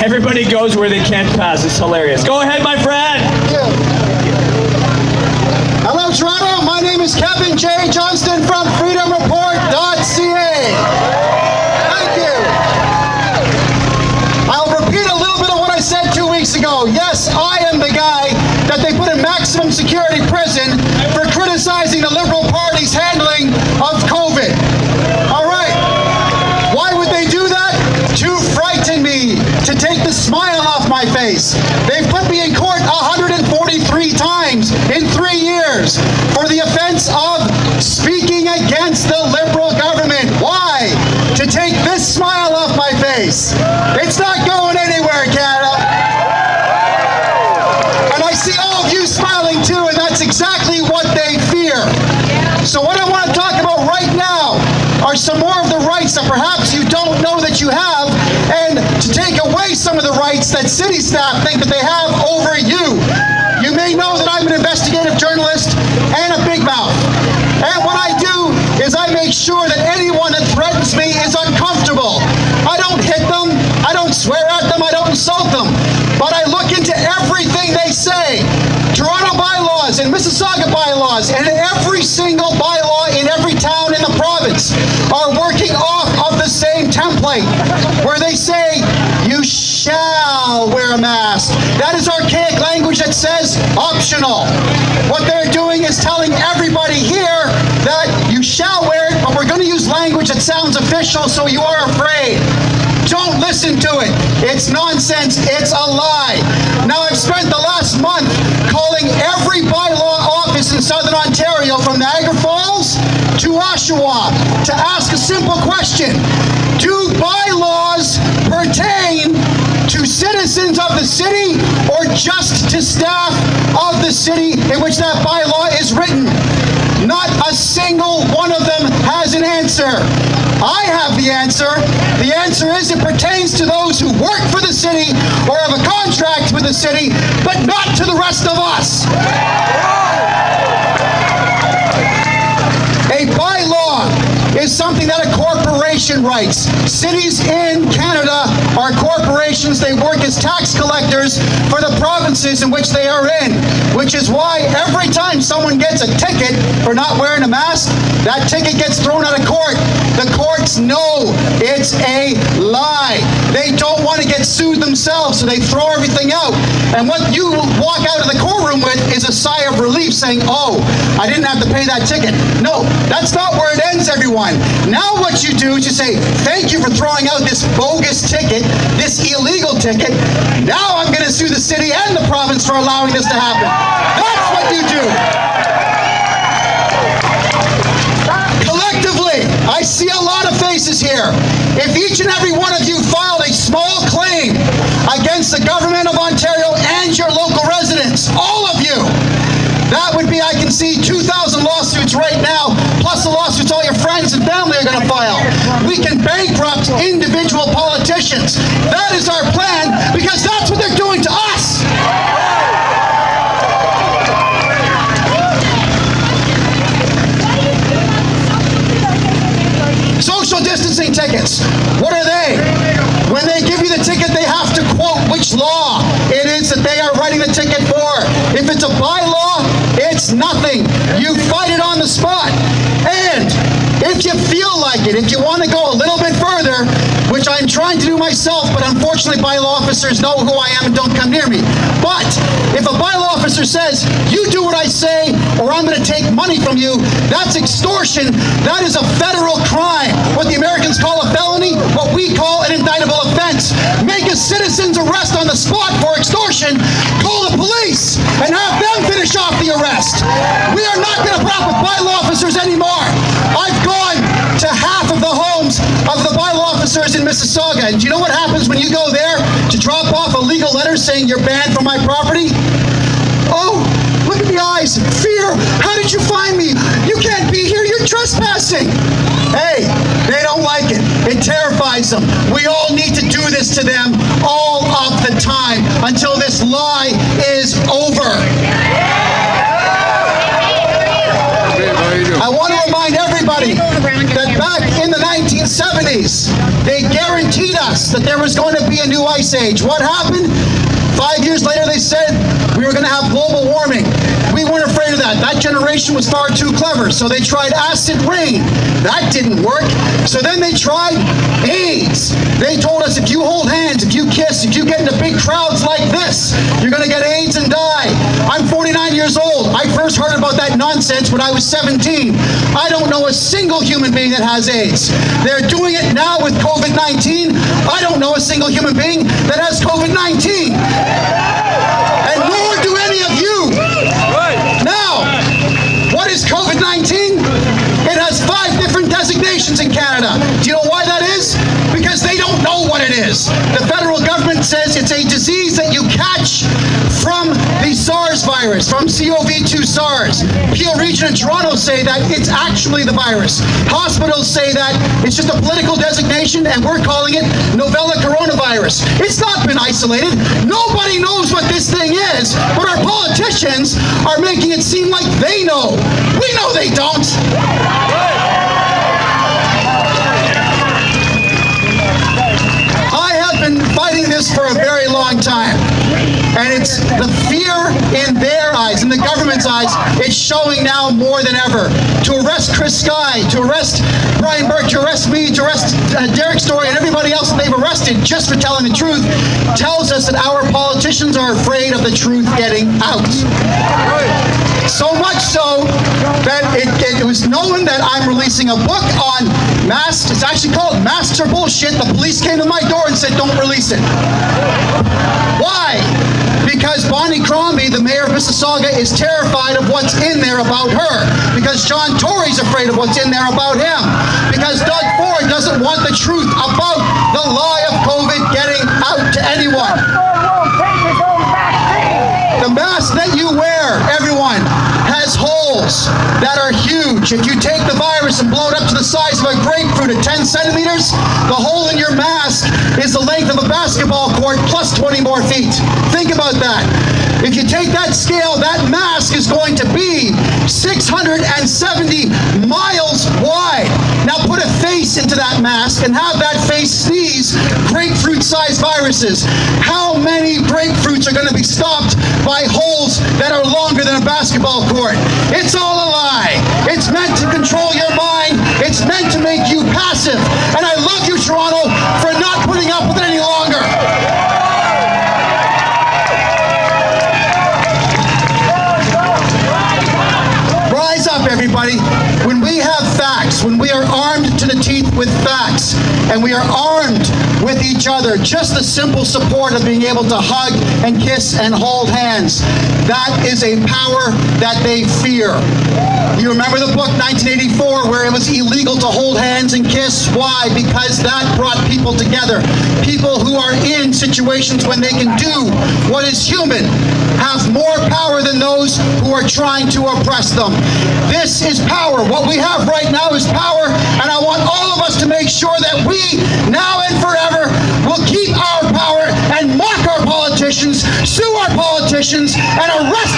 Everybody goes where they can't pass. It's hilarious. Go ahead, my friend. Hello, Toronto. My name is KevinJJohnston from FreedomReport.ca. Thank you. I'll repeat a little bit of what I said 2 weeks ago. Yes, I am the guy that they put in maximum security prison for criticizing the Liberal Party's handling of COVID. All right. Why would they do that? To frighten me, to take the smile off my face. They've put me in court 143 times in 3 years for the offense of speaking against the Liberal government. Why? To take this smile off my face. It's not going anywhere, Canada. And I see all of you smiling too, and that's exactly what they fear. So what I want to talk about right now are some more of the rights that perhaps you don't know that you have, and to take away some of the rights that city staff think that they have over you. You may know that I'm an investigative journalist and a big mouth. And what I do is I make sure that anyone that threatens me is uncomfortable. I don't hit them, I don't swear at them, I don't insult them. But I look into everything they say. Toronto bylaws and Mississauga bylaws and every single bylaw in every town in the province are working off of the same template where they say you shall wear a mask. That is archaic language that says optional. What they're doing is telling everybody here that you shall wear it, but we're going to use language that sounds official, so you are afraid. Don't listen to it. It's nonsense. It's a lie. Now, I've spent the last month calling every bylaw office in Southern Ontario from Niagara Falls to Oshawa to ask a simple question. Do bylaws pertain to citizens of the city or just to staff of the city in which that bylaw is written? Not a single one of them has an answer. I have the answer. The answer is it pertains to those who work for the city or have a contract with the city, but not to the rest of us. A bylaw is something that a corporation writes. Cities in Canada are corporations. They work as tax collectors for the provinces in which they are in, which is why every time someone gets a ticket for not wearing a mask, that ticket gets thrown out of court. The courts know it's a lie. They don't want to get sued themselves, so they throw everything out. And what you walk out of the courtroom with is a sigh of relief saying, oh, I didn't have to pay that ticket. No, that's not where it ends, everyone. Now what you do is you say, thank you for throwing out this bogus ticket, this illegal ticket. Now I'm going to sue the city and the province for allowing this to happen. That's what you do. Collectively, I see a lot of faces here. If each and every one of you filed a small claim against the government of Ontario and your local residents, all of you, that would be, I can see 2,000 lawsuits right now, plus the lawsuits all your friends and family are going to file. We can bankrupt individual politicians. That is our plan, because that's what they're doing to us. Social distancing tickets. What are they? When they give you the ticket, they have to quote which law it is that they are writing the ticket for. If it's a bylaw, it's nothing. You fight it on the spot. And if you feel like it, if you want to go a little bit further, which I'm trying to do myself, but unfortunately bylaw officers know who I am and don't come near me. But if a bylaw officer says, you do what I say or I'm going to take money from you, that's extortion. That is a federal crime. What the Americans call a felony, what we call an indictable offense. Make a citizen's arrest on the spot for extortion, call the police, and have them finish off the arrest. We are not going to put up with bylaw officers anymore. I've gone to half of the homes of the bylaw officers in Mississauga, and do you know what happens when you go there to drop off a legal letter saying you're banned from my property? Oh, look at the eyes. Fear. How did you find me? You can't be here. You're trespassing. Hey, they don't like it. It terrifies them. We all need to do this to them all of the time until this lie is over. I want to remind everybody that back in the 19 1970s, they guaranteed us that there was going to be a new ice age. What happened? 5 years later, they said we were going to have global warming. We weren't afraid of that. That generation was far too clever, so they tried acid rain. That didn't work. So then they tried AIDS. They told us if you hold hands, if you kiss, if you get into big crowds like this, you're going to get AIDS and die. I'm 49 years old. I first heard about that nonsense when I was 17. I don't know a single human being that has AIDS. They're doing it now with COVID-19. I don't know a single human being that has COVID-19. And nor do any of you. Now, what is COVID-19? It has 5 different designations in Canada. Do you know why that is? Because they don't know what it is. The federal government says it's a disease that you catch from the SARS virus, from CoV-2 SARS. Peel Region and Toronto say that it's actually the virus. Hospitals say that it's just a political designation and we're calling it novella coronavirus. It's not been isolated. Nobody knows what this thing is, but our politicians are making it seem like they know. We know they don't. I have been fighting this for a very long time. And it's the fear in their eyes, in the government's eyes, it's showing now more than ever. To arrest Chris Sky, to arrest Brian Burke, to arrest me, to arrest Derek Story and everybody else that they've arrested just for telling the truth, tells us that our politicians are afraid of the truth getting out. So much so that it was known that I'm releasing a book on masks. It's actually called Masks Are Bullshit. The police came to my door and said, don't release it. Why? Because Bonnie Crombie, the mayor of Mississauga, is terrified of what's in there about her. Because John Tory's afraid of what's in there about him. Because Doug Ford doesn't want the truth about the lie of COVID getting out to anyone. The mask that you wear, everyone, has holes that are huge. If you take the virus and blow it up to the size of a grapefruit at 10 centimeters, the hole in your mask is the length of a basketball court plus 20 more feet. Think about that. If you take that scale, that mask is going to be 670 miles wide. Now put a face into that mask and have that face sneeze grapefruit-sized viruses. How many grapefruits are going to be stopped by holes that are longer than a basketball court? It's all a lie. It's meant to control your mind. It's meant to make you passive. And I love you, Toronto, for not putting up with it any longer. Rise up, everybody. When we have facts, when we are armed to the teeth with facts, and we are armed with each other, just the simple support of being able to hug and kiss and hold hands, that is a power that they fear. You remember the book 1984 where it was illegal to hold hands and kiss? Why? Because that brought people together. People who are in situations when they can do what is human have more power than those who are trying to oppress them. This is power. What we have right now is power, and I want all of us to make sure that we, now and forever, will keep our power and mock our politicians, sue our politicians, and arrest